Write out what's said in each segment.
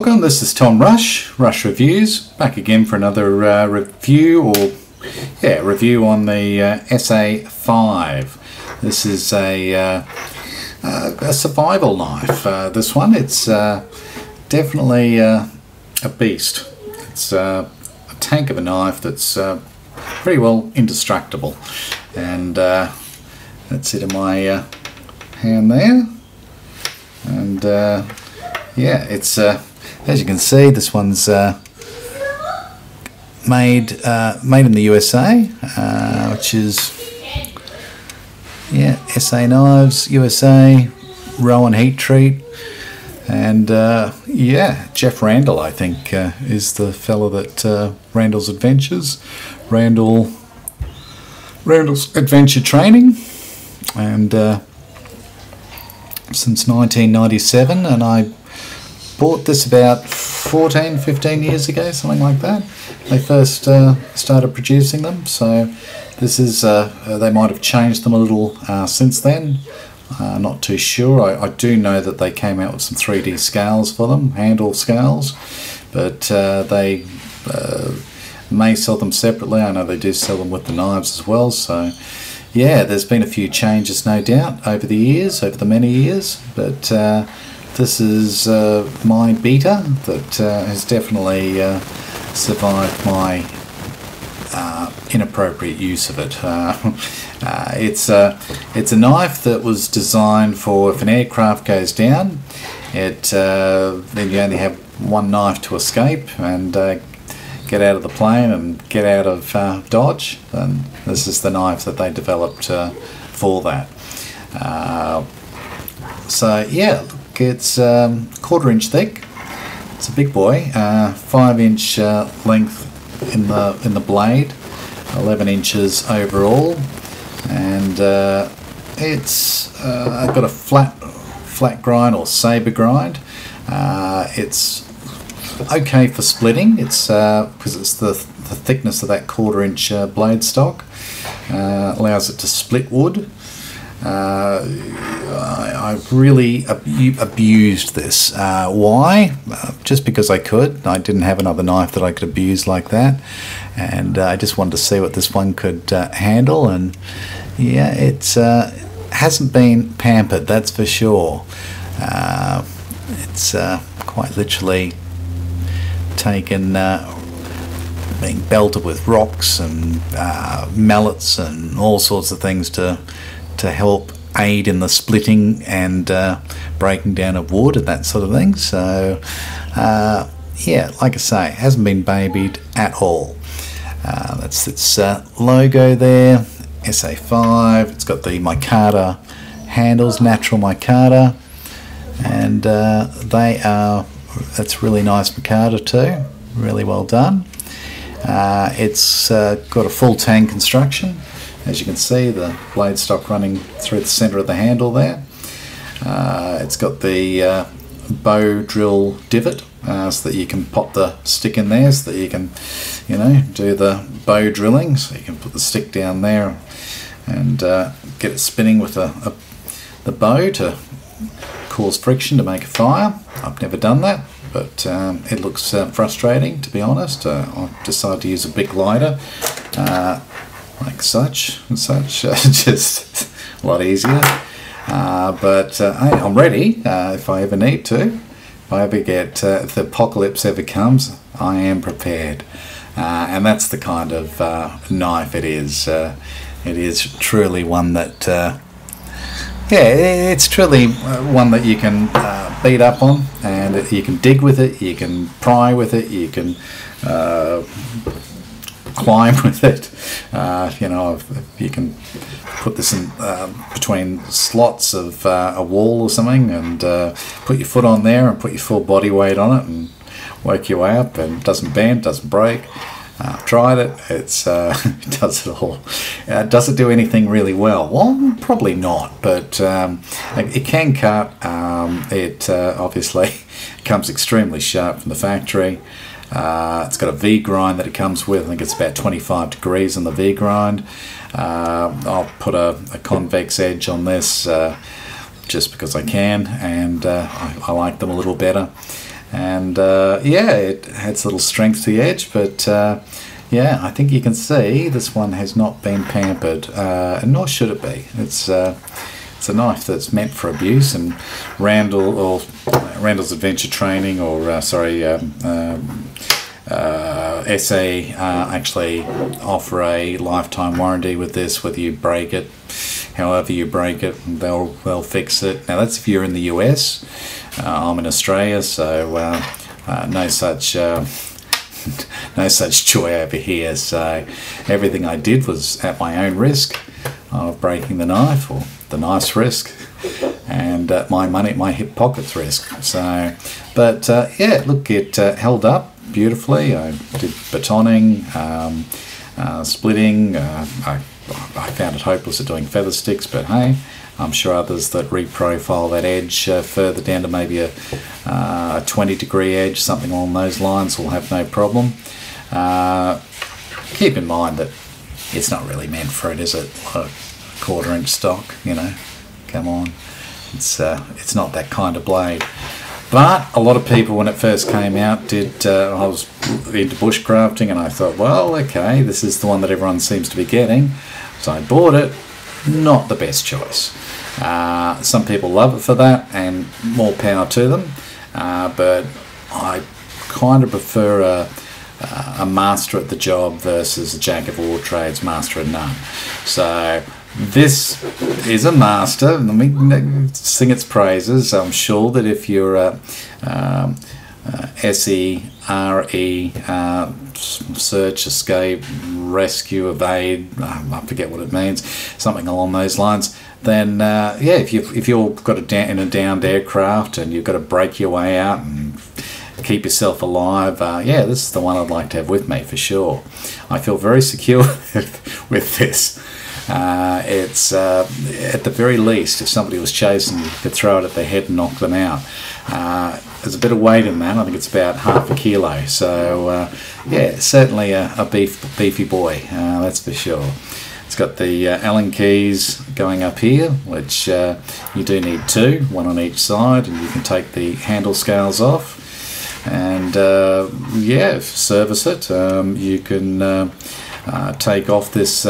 Welcome, this is Tom Rush Reviews, back again for another review on the Esee 5. This is a survival knife. This one, it's definitely a beast. It's a tank of a knife that's pretty well indestructible, and that's it in my hand there. And yeah, it's as you can see, this one's made in the USA, which is Esee Knives USA, Rowan Heat Treat, and yeah, Jeff Randall, I think, is the fella that Randall's Adventures, Randall's Adventure Training, and since 1997, and I bought this about 15 years ago, something like that. They first started producing them, so this is they might have changed them a little since then. Not too sure. I do know that they came out with some 3D scales for them, handle scales, but they may sell them separately. I know they do sell them with the knives as well, so yeah, there's been a few changes, no doubt, over the many years, but this is my beta that has definitely survived my inappropriate use of it. It's a knife that was designed for if an aircraft goes down, then you only have one knife to escape and get out of the plane and get out of Dodge. And this is the knife that they developed for that. So yeah. It's 1/4 inch thick. It's a big boy. 5 inch length in the blade, 11 inches overall, and it's got a flat grind or saber grind. It's okay for splitting. It's because it's the thickness of that 1/4 inch blade stock allows it to split wood. I've really abused this. Why? Just because I could. I didn't have another knife that I could abuse like that, and I just wanted to see what this one could handle. And yeah, it's hasn't been pampered, that's for sure. It's quite literally taken, being belted with rocks and mallets and all sorts of things to help aid in the splitting and breaking down of wood and that sort of thing. So yeah, like I say, it hasn't been babied at all. That's its logo there, Esee 5. It's got the micarta handles, natural micarta, and that's really nice micarta too, really well done. It's got a full tang construction. As you can see, the blade stock running through the centre of the handle there. It's got the bow drill divot, so that you can pop the stick in there, so that you can, do the bow drilling. So you can put the stick down there and get it spinning with the bow to cause friction to make a fire. I've never done that, but it looks frustrating, to be honest. I've decided to use a big lighter. Like such, just a lot easier. But hey, I'm ready if I ever need to. If I ever if the apocalypse ever comes, I am prepared. And that's the kind of knife it is. It is truly one that, it's truly one that you can beat up on, and you can dig with it, you can pry with it, you can climb with it. You can put this in between slots of a wall or something, and put your foot on there and put your full body weight on it and work your way up, and it doesn't bend, doesn't break. I've tried it. It's it does it all. Does it do anything really well? Well, probably not, but it can cut. It obviously comes extremely sharp from the factory. It's got a V-grind that it comes with. I think it's about 25 degrees on the V-grind. I'll put a convex edge on this just because I can, and I like them a little better. and yeah, it adds a little strength to the edge, but yeah, I think you can see this one has not been pampered, and nor should it be. It's a knife that's meant for abuse, and Randall's Adventure Training, or Esee actually offer a lifetime warranty with this. Whether you break it, however you break it, they'll fix it. Now that's if you're in the US. I'm in Australia, so no such no such joy over here. So everything I did was at my own risk of breaking the knife, or the knife's risk, and my hip pocket's risk. So, but yeah, look, it held up beautifully. I did batoning, splitting. I found it hopeless at doing feather sticks, but hey, I'm sure others that reprofile that edge further down to maybe a 20-degree edge, something along those lines, will have no problem. Keep in mind that it's not really meant for it, is it? A 1/4 inch stock, you know. Come on, it's not that kind of blade. But a lot of people, when it first came out, I was into bushcrafting, and I thought, well, okay, this is the one that everyone seems to be getting, so I bought it. Not the best choice. Some people love it for that, and more power to them, but I kind of prefer a master at the job versus a jack of all trades, master of none. So this is a master. Let me sing its praises. I'm sure that if you're a SERE, search, escape, rescue, evade, I forget what it means, something along those lines, then yeah, if you've got in a downed aircraft and you've got to break your way out and keep yourself alive, yeah, this is the one I'd like to have with me for sure. I feel very secure with this. It's at the very least, if somebody was chasing you, could throw it at their head and knock them out. There's a bit of weight in that. I think it's about ½ a kilo. So yeah, certainly a beefy boy, that's for sure. It's got the Allen keys going up here, which you do need 2, one on each side, and you can take the handle scales off. And yeah, service it. You can take off this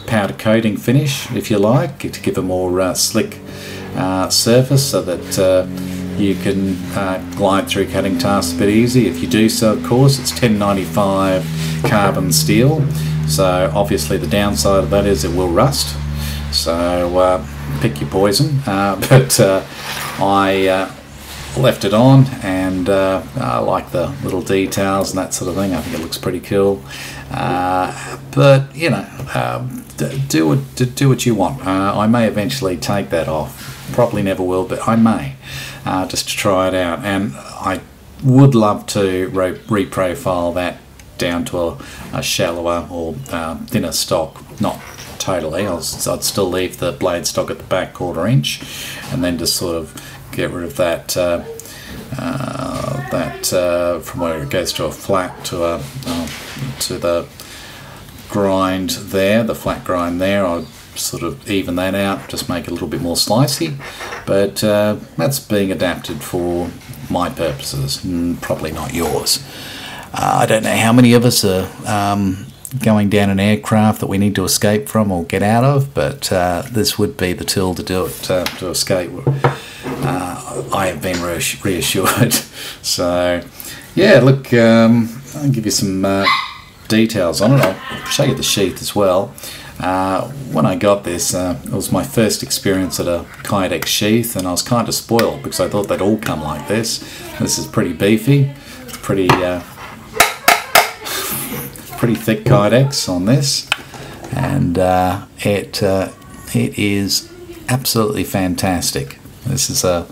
powder coating finish if you like, to give a more slick surface, so that you can glide through cutting tasks a bit easy. If you do so, of course, it's 1095 carbon steel, so obviously the downside of that is it will rust, so pick your poison. But I left it on, and I like the little details and that sort of thing. I think it looks pretty cool. But you know, do what you want. I may eventually take that off. Probably never will, but I may, just to try it out. And I would love to reprofile that down to a shallower or thinner stock. Not totally. I'd still leave the blade stock at the back 1/4 inch, and then just sort of get rid of that from where it goes to a flat to the grind there, the flat grind there. I'd sort of even that out, just make it a little bit more slicey, but that's being adapted for my purposes, probably not yours. I don't know how many of us are going down an aircraft that we need to escape from or get out of, but this would be the tool to do it, to escape. I have been reassured. So yeah, look, I'll give you some details on it. I'll show you the sheath as well. When I got this, it was my first experience at a Kydex sheath, and I was kind of spoiled because I thought they'd all come like this. This is pretty beefy, pretty thick Kydex on this, and it is absolutely fantastic. This is a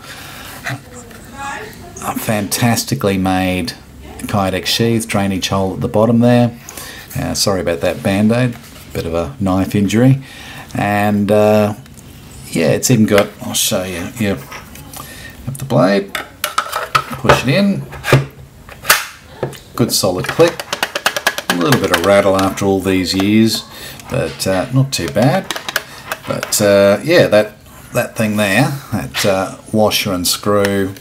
fantastically made Kydex sheath, drainage hole at the bottom there. Sorry about that band-aid, bit of a knife injury. And yeah, it's even got, I'll show you, you have the blade, push it in, good solid click, a little bit of rattle after all these years, but not too bad. But yeah, that thing there, that washer and screw,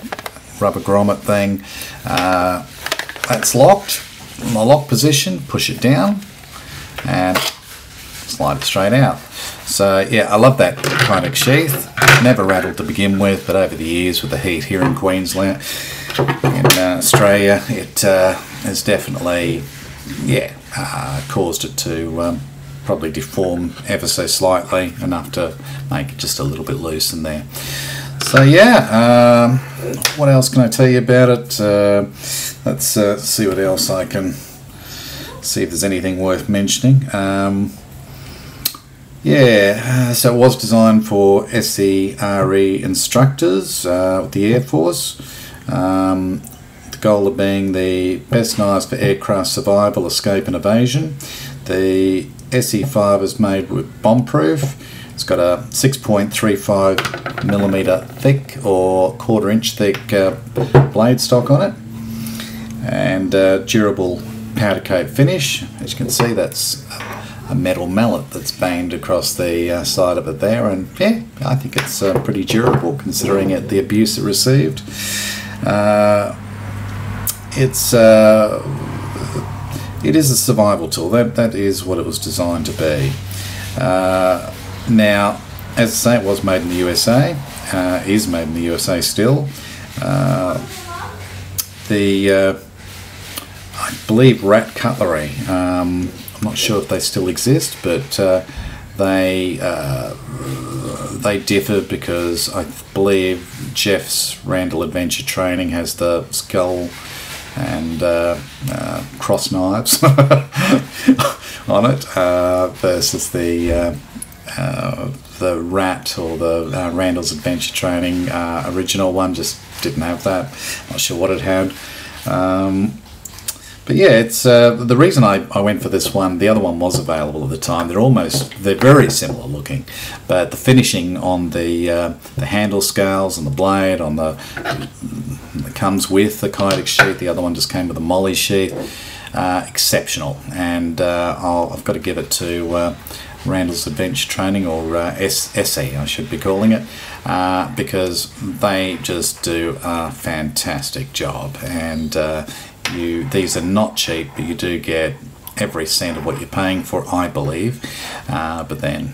rubber grommet thing. That's locked. In the lock position, push it down and slide it straight out. So yeah, I love that Kydex sheath. Never rattled to begin with, but over the years with the heat here in Queensland, in Australia, it has definitely, yeah, caused it to probably deform ever so slightly, enough to make it just a little bit loose in there. So yeah, what else can I tell you about it? Let's see what else I can see if there's anything worth mentioning. Yeah, so it was designed for SERE instructors with the Air Force. The goal of being the best knives for aircraft survival, escape and evasion. The SE5 is made with bomb-proof. It's got a 6.35mm thick or 1/4 inch thick blade stock on it, and durable powder coat finish. As you can see, that's a metal mallet that's banged across the side of it there, and yeah, I think it's pretty durable considering the abuse it received. It is a survival tool. That is what it was designed to be. Now, as I say, it was made in the USA, is made in the USA still. I believe Rat Cutlery, I'm not sure if they still exist, but they differ because I believe Jeff's Randall Adventure Training has the skull and cross knives on it, versus the Rat or the Randall's Adventure Training original one just didn't have that. Not sure what it had. But yeah, it's the reason I went for this one. The other one was available at the time. They're very similar looking, but the finishing on the handle scales and the blade on that comes with the Kydex sheath. The other one just came with a Molly sheath. Exceptional, and I've got to give it to Randall's Adventure Training, or Esee I should be calling it, because they just do a fantastic job. And these are not cheap, but you do get every cent of what you're paying for, I believe. But then,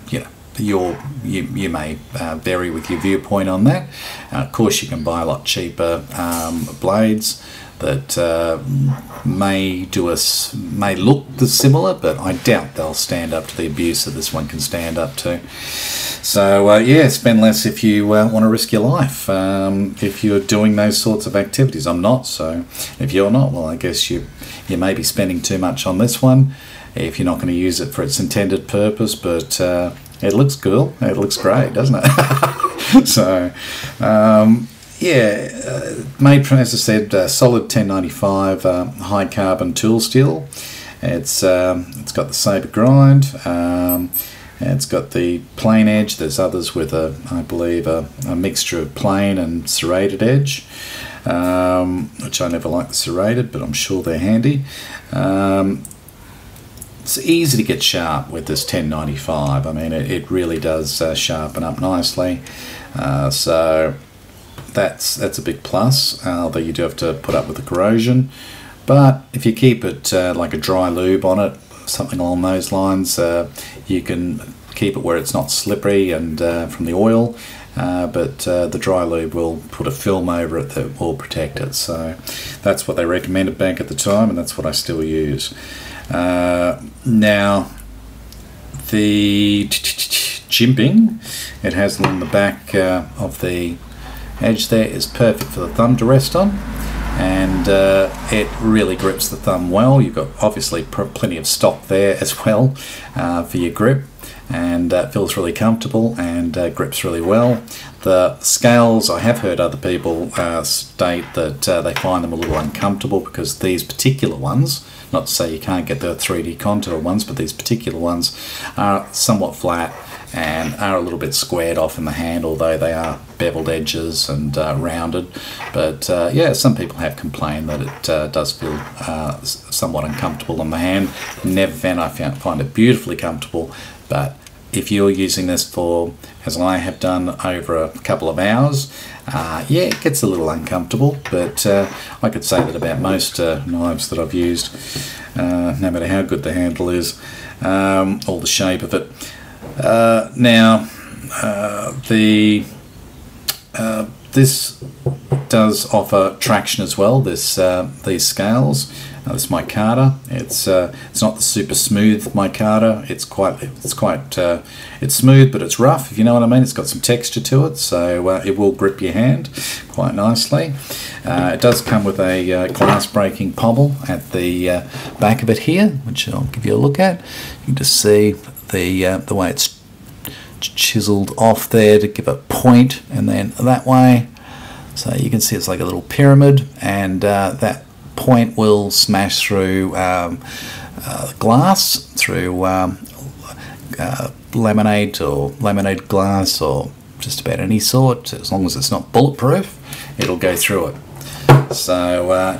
you know, you may vary with your viewpoint on that. Of course, you can buy a lot cheaper blades that may look similar, but I doubt they'll stand up to the abuse that this one can stand up to. So yeah, spend less if you want to risk your life, if you're doing those sorts of activities. I'm not, so if you're not, well, I guess you may be spending too much on this one if you're not going to use it for its intended purpose. But it looks cool, it looks great, doesn't it? So yeah, made from, as I said, solid 1095 high carbon tool steel. It's got the sabre grind. It's got the plain edge. There's others with I believe a mixture of plain and serrated edge, which I never like the serrated, but I'm sure they're handy. It's easy to get sharp with this 1095. I mean, it really does sharpen up nicely. So that's a big plus, although you do have to put up with the corrosion. But if you keep it like a dry lube on it, something along those lines, you can keep it where it's not slippery and from the oil, but the dry lube will put a film over it that will protect it. So that's what they recommended back at the time, and that's what I still use. Now, the jimping it has along the back of the edge there is perfect for the thumb to rest on, and it really grips the thumb well. You've got obviously plenty of stock there as well for your grip, and feels really comfortable and grips really well. The scales, I have heard other people state that they find them a little uncomfortable because these particular ones, not to say you can't get the 3D contour ones, but these particular ones are somewhat flat and are a little bit squared off in the hand, although they are beveled edges and rounded. But yeah, some people have complained that it does feel somewhat uncomfortable on the hand. Never found I find it beautifully comfortable, but if you're using this for, as I have done, over a couple of hours, yeah, it gets a little uncomfortable, but I could say that about most knives that I've used, no matter how good the handle is, or the shape of it. Now, this does offer traction as well. These scales. This micarta. It's not the super smooth micarta. It's smooth, but it's rough. If you know what I mean. It's got some texture to it, so it will grip your hand quite nicely. It does come with a glass breaking pommel at the back of it here, which I'll give you a look at. You can just see the way it's chiseled off there to give a point, and then that way, so you can see it's like a little pyramid, and that point will smash through glass, through laminate or laminated glass, or just about any sort. As long as it's not bulletproof, it'll go through it. So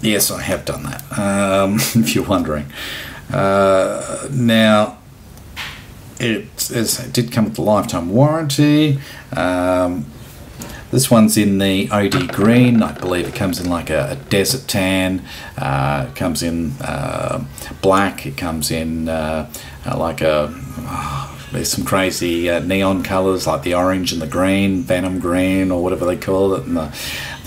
yes, I have done that, if you're wondering. Now, it did come with a lifetime warranty. This one's in the OD green. I believe it comes in like a desert tan. It comes in black. It comes in like there's some crazy neon colours like the orange and the green, venom green or whatever they call it, and the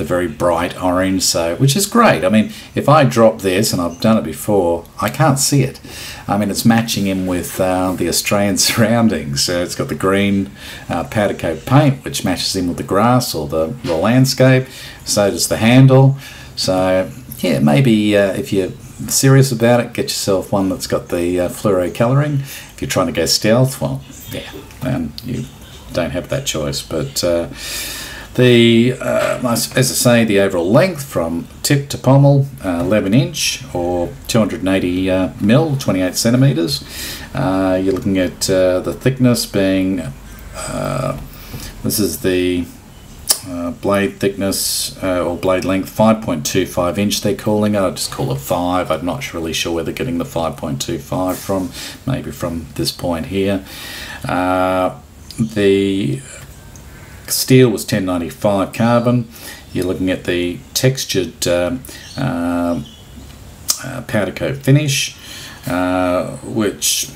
very bright orange, so which is great. I mean, if I drop this, and I've done it before, I can't see it. I mean, it's matching in with the Australian surroundings. It's got the green powder coat paint, which matches in with the grass or the landscape. So does the handle. So yeah, maybe if you're serious about it, get yourself one that's got the fluoro colouring. If you're trying to go stealth, well, yeah, you don't have that choice. But as I say, the overall length from tip to pommel, 11 inch or 280 mil, 28 centimetres. You're looking at the thickness being, this is the blade thickness or blade length, 5.25 inch they're calling it. I just call it 5. I'm not really sure where they're getting the 5.25 from, maybe from this point here. The steel was 1095 carbon. You're looking at the textured powder coat finish, which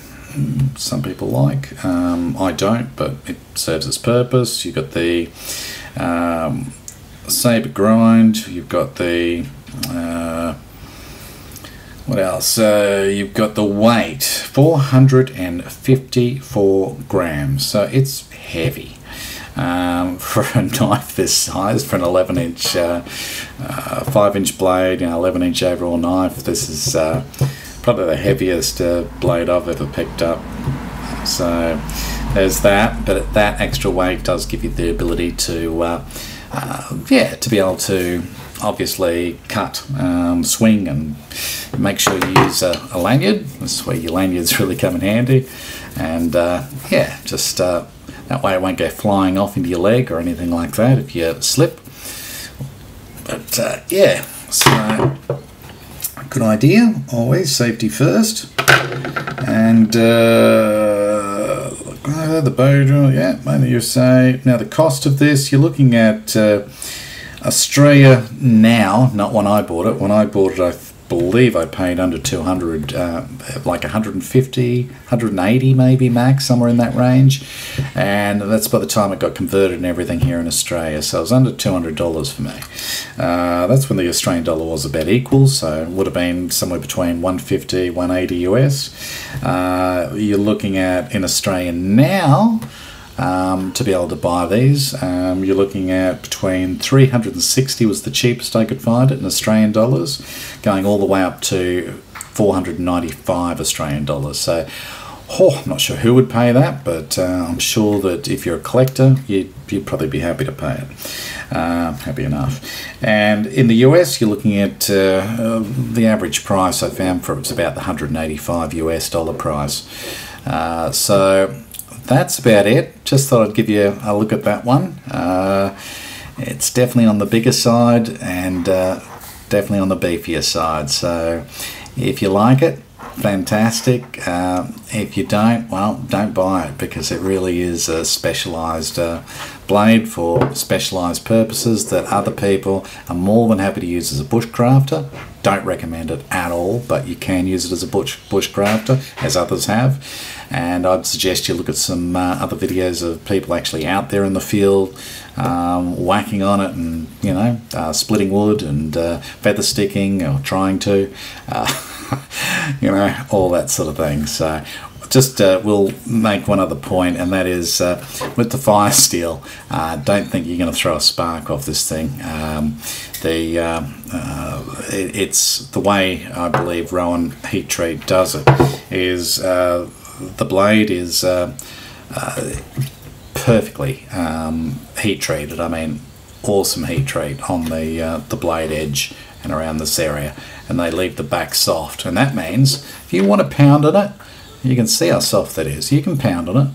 some people like. I don't, but it serves its purpose. You've got the saber grind. You've got the what else? You've got the weight, 454 grams. So it's heavy. For a knife this size, for an 11 inch 5 inch blade, 11 inch overall knife, this is probably the heaviest blade I've ever picked up. So there's that, but that extra weight does give you the ability to to be able to obviously cut, swing, and make sure you use a lanyard. That's where your lanyards really come in handy, and just that way it won't go flying off into your leg or anything like that if you slip. But yeah, so good idea. Always safety first. And the bow drill, yeah, made in the USA. Now the cost of this, you're looking at Australia now, not when I bought it. When I bought it, I believe I paid under 200, like 150, 180 maybe max, somewhere in that range, and that's by the time it got converted and everything here in Australia, so it was under $200 for me. That's when the Australian dollar was about equal, so it would have been somewhere between 150, 180 US. You're looking at, in Australia now, to be able to buy these, you're looking at between 360 was the cheapest I could find it in Australian dollars, going all the way up to 495 Australian dollars. So, I'm not sure who would pay that, but I'm sure that if you're a collector, you'd probably be happy to pay it. Happy enough. And in the US, you're looking at the average price I found for it was about the 185 US dollar price. So that's about it. Just thought I'd give you a look at that one. It's definitely on the bigger side and definitely on the beefier side. So if you like it, fantastic. If you don't, well, don't buy it, because it really is a specialised blade for specialised purposes that other people are more than happy to use as a bushcrafter. Don't recommend it at all, but you can use it as a bushcrafter, as others have. And I'd suggest you look at some other videos of people actually out there in the field whacking on it, and splitting wood and feather sticking, or trying to, all that sort of thing. So just we'll make one other point, and that is with the fire steel, don't think you're going to throw a spark off this thing. It's the way I believe Rowan heat treat does it is the blade is perfectly heat treated. I mean, awesome heat treat on the blade edge and around this area, and they leave the back soft, and that means if you want to pound on it, you can see how soft that is. You can pound on it,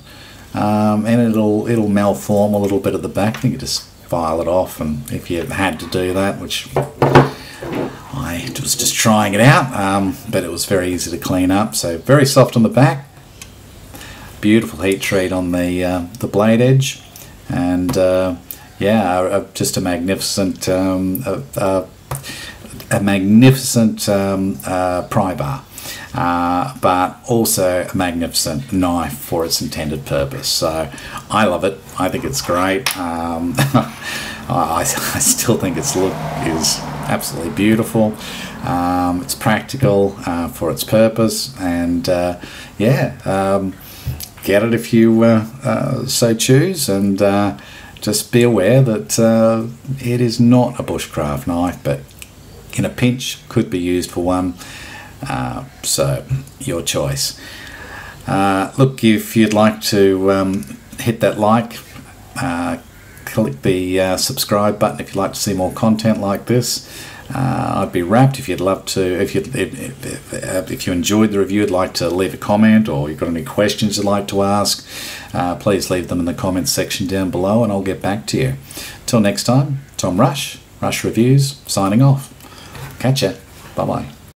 and it'll malform a little bit at the back. You can just file it off, and if you had to do that, which I was just trying it out, but it was very easy to clean up. So very soft on the back, beautiful heat treat on the blade edge, and just a magnificent pry bar. But also a magnificent knife for its intended purpose. So I love it. I think it's great. I still think its look is absolutely beautiful. It's practical for its purpose, and get it if you so choose, and just be aware that it is not a bushcraft knife, but in a pinch could be used for one. So your choice. Look, if you'd like to hit that like, click the subscribe button if you'd like to see more content like this. I'd be rapt if you'd love to, if you enjoyed the review, you'd like to leave a comment, or you've got any questions you'd like to ask, please leave them in the comments section down below, and I'll get back to you. Till next time, Tom Rush Reviews, signing off. Catch ya. Bye bye.